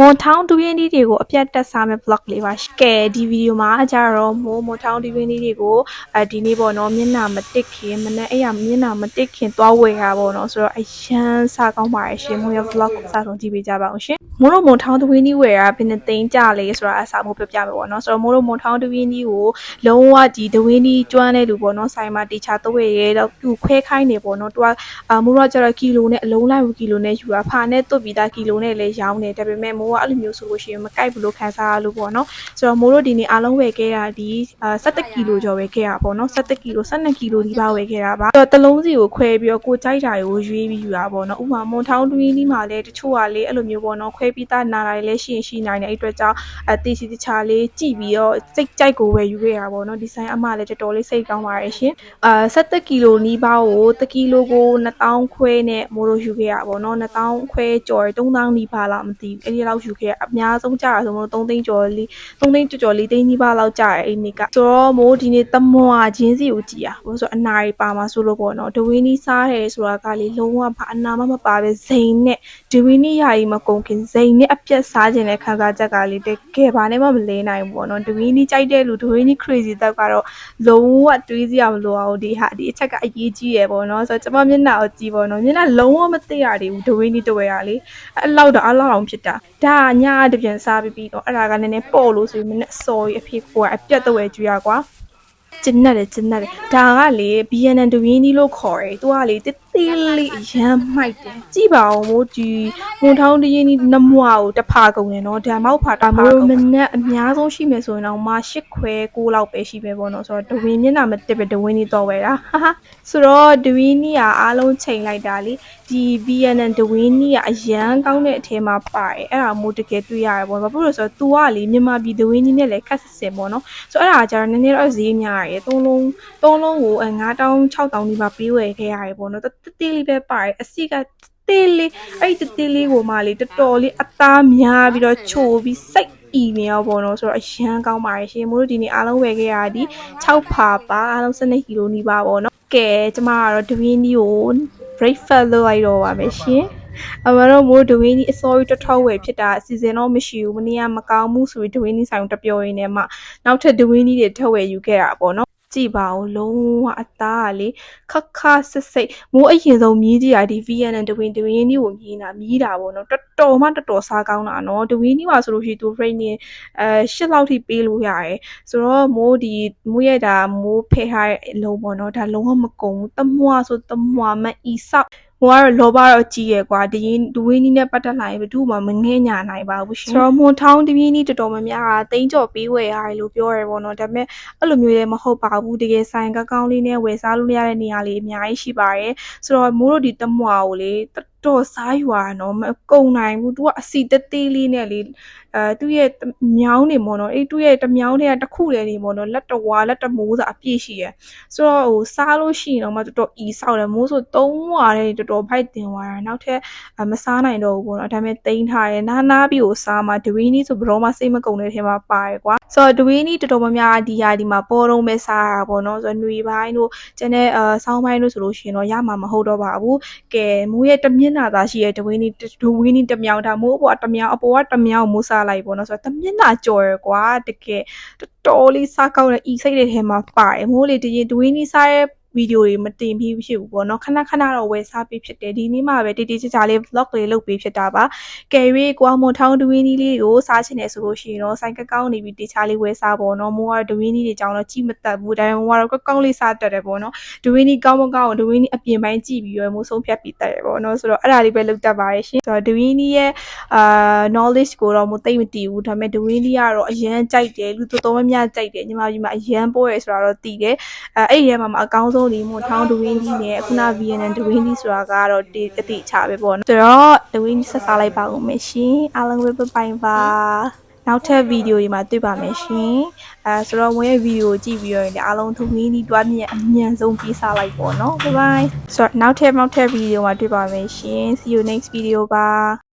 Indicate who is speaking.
Speaker 1: မွန်ထောင်းဒူးရင်းဒီတွေကိုအပြတ်တက်စားမဲ့ vlog လေးပါကဲဒီဗီဒီယိုမှာကြတော့မွန်ထောင်းဒူးရင်းဒီတွေကိုဒီနေ့ပေါ့နော်မျက်နှာမတစ်ခင်မနဲ့အဲ့ရမျက်နှာမတစ်ခင်သွားဝယ်ရပေါ့နော်ဆိုတော့အရန်စားကောင်းပါရဲ့ရှင်မွန်ရဲ့ vlog ကိုစားဆုံးကြည့်ပေးကြပါအောင်ရှင်မွန်ထောင်းဒူးရင်းဒီဝယ်ရဘယ်နှစ်သိန်းကြလဲဆိုတာအစားမို့ပြပြမယ်ပေါ့နော်ဆိုတော့မွန်ထောင်းဒူးရင်းဒီကိုလုံးဝဒီဒူးရင်းဒီကျွမ်းတဲ့လူပေါ့နော်ဆိုင်မှာတေချာတော့ဝယ်ရဲတော့သူခွဲခိုင်းနေပေါ့နော်သူကမိုးတော့ကျတော့ကီလိုနဲ့အလုံးလိုက်ဘူးကီလိုနဲ့ယူတာဖာနဲ့တွတ်ပြီးသားကီလိုနဲ့လည်းရောင်းနေတယ်ဒါပေမဲ့မိုးကအဲ့လိုမျိုးဆိုလို့ရှိရင်မကိုက်ဘူးလို့ခံစားရလို့ပေါ့နော်ဆိုတော့မိုးတို့ဒီနေ့အားလုံးဝယ်ခဲ့တာဒီ17ကီလိုကျော်ဝယ်ခဲ့တာပေါ့နော်17ကီလို12ကီလိုဒီပါဝယ်ခဲ့တာပါဆိုတော့တလုံးစီကိုခွဲပြီးတော့ကိုကြိုက်တာကိုရွေးပြီးယူတာပေါ့နော်ဥပမာမွန်ထောင်းတွင်းဒီမှာလည်းတချို့ကလေအဲ့လိုမျိုးပေါ့နော်ခွဲပြီးသားနာတာလည်းရှိနိုင်တယ်အဲ့အတွက်ကြောင့်တီစီတခြားလေးကြည့်ပြီးတော့စိတ်ကြိုက်ကိုဝယ်ယူခဲ့တာပေါ့နော်ဒီဆိုင်အမလည်းတော်တော်လေးစိတ်ကောင်းပါတယ်ရှင်17ကီလိုနီးပါးကို1ကီလိုကို2000ခွဲနဲ့မိုးတို့ယူခဲ့ရပါတော့2000ခွဲကျော်3000နီးပါးလားမသိဘူးအဲ့ဒီလောက်ယူခဲ့ရအများဆုံးကြာဆိုမို့3သိန်းကျော်3သိန်းကျော်4သိန်းနီးပါးလောက်ကြာတယ်အဲ့ဒီကဆိုတော့မိုးဒီနေ့တမွာချင်းစီကိုကြည်ရဘာလို့ဆိုအနာရီပါမှာဆိုလို့ပေါ့နော်ဒဝင်းနီးစားတယ်ဆိုတာကလေလုံးဝဘာအနာမပါပဲဇိန်နဲ့ဒဝင်းနီးယာယီမကုန်ခင်ဇိန်နဲ့အပြတ်စားခြင်းနဲ့ခံစားချက်ကလေတကယ်ဘာနဲ့မှမလဲနိုင်ဘူးပေါ့နော်ဒဝင်းနီးကြိုက်တဲ့လူဒဝင်းနီး crazy တက်ကတော့လုံးဝတွေးစရာမလိုအောင်ဒီအချက်ကအရေးကြီးရယ်ပေါ့နော်ဆိုတော့ကျမမျက်နှာကိုကြည့်ပေါ့နော်မျက်နှာလုံးဝမသိရသေးဘူးဒဝင်းနီးတွေ့ရလေအဲ့လောက်တော့ဖြစ်တာဒါညတပြန်စားပြီးတော့အဲ့ဒါကနည်းနည်းပေါ့လို့ဆိုပြီးမနဲ့စော်ကြီးအဖေကအပြတ်တော့ကျွေးရကွာကျင်းနေတယ်ဒါကလေ BNN ဒဝင်းနီးလို့ခေါ်တယ်သူကလေတေးလေးရမ်းမိုက်တယ်ကြည့်ပါဦးမို့ဒီမွန်ထောင်းတရင်းနီးနမွားကိုတဖာကုန်တယ်နော်ဒါမောက်ဖာတာမို့မနဲ့အများဆုံးရှိမယ်ဆိုရင်တော့8ခွဲ9လောက်ပဲရှိပဲပေါ့နော်ဆိုတော့ဒဝင်းမျက်နှာမတက်ပဲဒဝင်းနီးတော့ဝဲတာဆိုတော့ဒဝင်းနီးကအားလုံးချိန်လိုက်တာလေဒီ BNN ဒဝင်းနီးကအရန်ကောင်းတဲ့အထဲမှာပါတယ်အဲ့ဒါမို့တကယ်တွေ့ရတယ်ပေါ့ဘာဖြစ်လို့ဆိုတော့ तू ကလေမြန်မာပြည်ဒဝင်းနီးနဲ့လည်းခက်စစ်ပေါ့နော်ဆိုတော့အဲ့ဒါကြတော့နည်းနည်းတော့ဈေးများရတယ်3လုံးကို9000 6000ဒီမှာပေးဝယ်ခဲ့ရတယ်ပေါ့နော်တေးလေးပဲပါတယ်အစီကတေးလေးအဲ့ဒီတေးလေးကိုမှလေတော်တော်လေးအသားများပြီးတော့ချိုပြီးစိတ်အီနေရောပေါ့နော်ဆိုတော့အရန်ကောင်းပါတယ်ရှင်မို့လို့ဒီနေ့အားလုံးဝယ်ခဲ့ရတာဒီ6ဖာပါအားလုံး12ကီလိုနီးပါပေါ့နော်ကဲကျမကတော့ဒဝင်းနီးကို breakfast လုပ်လိုက်တော့ပါမယ်ရှင်အမတို့မို့ဒဝင်းနီးအစောကြီးတစ်ဝယ်ဖြစ်တာအစီအစဉ်တော့မရှိဘူးမနေ့ကမကောင်းမှုဆိုပြီးဒဝင်းနီးဆိုင်တပြောရင်းနဲ့မှနောက်ထပ်ဒဝင်းနီးတွေထပ်ဝယ်ယူခဲ့တာပေါ့နော်ကြည့်ပါဦးလုံးဝအသားကလေခစစ်မိုးအရင်ဆုံးမြည်ကြည့်တာဒီ VNN ဒဝင်းနီးကိုမြည်တာပေါ့နော်တော်တော်စားကောင်းတာနော်ဒဝင်းနီးပါဆိုလို့ရှိရင်သူ rate နဲ့8လောက်ထိပေးလို့ရတယ်ဆိုတော့မိုးရဲ့ဒါမိုးဖဲထားတဲ့အလုံးပေါ့နော်ဒါလုံးဝမကုန်ဘူးတမွာဆိုတမွာမအီဆောက်ဟိုကတော့လောဘတော့ကြီးရယ်ကွာဒဝင်းနီးနဲ့ပတ်သက်လာရင်ဘယ်သူမှမငဲ့ညာနိုင်ပါဘူးရှင်ဆိုတော့မွန်ထောင်းဒဝင်းနီးတော်တော်များများကတိန်းကြော်ပေးဝယ်ရတယ်လို့ပြောရဲပေါ့နော်ဒါပေမဲ့အဲ့လိုမျိုးလည်းမဟုတ်ပါဘူးတကယ်ဆိုင်ကောင်းလေးနဲ့ဝယ်စားလို့ရတဲ့နေရာလေးအများကြီးရှိပါတယ်ဆိုတော့မိုးတို့ဒီတမွာကိုလေတော်စားယူရနော်မကုံနိုင်ဘူးသူကအစီတေးလေးနဲ့လေသူ့ရဲ့မြောင်းနေပေါ့နော်သူ့ရဲ့တမြောင်းထဲကတစ်ခုလည်းနေပေါ့နော်လက်တဝါလက်တမိုးစာအပြည့်ရှိရယ်ဆိုတော့ဟိုစားလို့ရှိရင်တော့မှတော်တော်အီဆောက်တယ်မိုးဆို3ဝါတဲ့တော်တော်ဖိုက်တင်သွားတာနောက်ထပ်မစားနိုင်တော့ဘူးပေါ့နော်ဒါပေမဲ့တိန်းထားရယ်နားပြီးကိုစားမှဒဝင်းနီးဆိုဘရောမှစိတ်မကုန်တဲ့ထဲမှာပါတယ်ကွာဆိုတော့ဒဝင်းနီးတော်တော်များများဒီမှာပေါ်တော့ပဲစားရတာပေါ့နော်ဆိုတော့ຫນွေပိုင်းတို့ကျန်တဲ့ဆောင်းပိုင်းတို့ဆိုလို့ရှိရင်တော့ရမှာမဟုတ်တော့ပါဘူးကဲမိုးရဲ့တမျက်နှာသားရှိရဲ့ဒဝင်းနီးတမြောင်ဒါမိုးအပေါ်ကတမြောင်မိုးစားလိုက်ပေါ့နော်ဆိုတော့တမျက်နှာကြော်ရယ်ကွာတကယ်တော်လေးစားကောင်းတဲ့ဤစိတ်တဲ့ထဲမှာပါတယ်မိုးလေဒဝင်းနီးစားရဲ့ဗီဒီယိုတွေမတင်ပြီးဖြစ်ဘူးပေါ့နော်ခဏတော့ဝယ်စားပေးဖြစ်တယ်ဒီနေ့မှပဲတေးချာလေး vlog လေးလုပ်ပေးဖြစ်တာပါကယ်ရီကွာမွန်ထောင်းဒဝင်းနီးလေးကိုစားချင်တယ်ဆိုလို့ရှိရင်တော့ဆိုင်ကောင်းနေပြီးတေးချာလေးဝယ်စားပေါ့နော်မိုးကဒဝင်းနီးတွေကြောင်းတော့ကြည့်မတတ်ဘူးဒါပေမဲ့မိုးကတော့ကောင်းလေးစားတတ်တယ်ပေါ့နော်ဒဝင်းနီးကောင်းမကောင်းဒဝင်းနီးအပြင်ပိုင်းကြည့်ပြီးတော့မိုးဆုံးဖြတ်ပြီးတတ်ရပေါ့နော်ဆိုတော့အဲ့ဒါလေးပဲလုပ်တတ်ပါရဲ့ရှင်ဆိုတော့ဒဝင်းနီးရဲ့ knowledge ကိုတော့မိုးသိမတီးဘူးဒါပေမဲ့ဒဝင်းနီးကတော့အရန်ကြိုက်တယ်လူတော်များကြိုက်တယ်ညီမကြီးမှာအရန်ပိုးရယ်ဆိုတာတော့သိတယ်အဲ့ဒီထဲမှာအကောင်းဆုံးဒီမွန်ထောင်းဒဝင်းဒီနဲ့ခုန VNN ဒဝင်းဒီဆိုတာကတော့ဒီအတိချပဲပေါ့နော်ဆိုတော့ဒဝင်းဒီဆက်စားလိုက်ပါဦးမယ်ရှင်အားလုံးပဲပိုင်ပါနောက်ထပ်ဗီဒီယိုတွေမှာတွေ့ပါမယ်ရှင်ဆိုတော့ဝင်ရဲ့ဗီဒီယိုကြည့်ပြီးတော့အားလုံးဒဝင်းဒီတွားမြတ်အမြန်ဆုံးပြေးစားလိုက်ပေါ့နော် bye bye ဆိုတော့နောက်ထပ်ဗီဒီယိုမှာတွေ့ပါမယ်ရှင် see you next video ပါ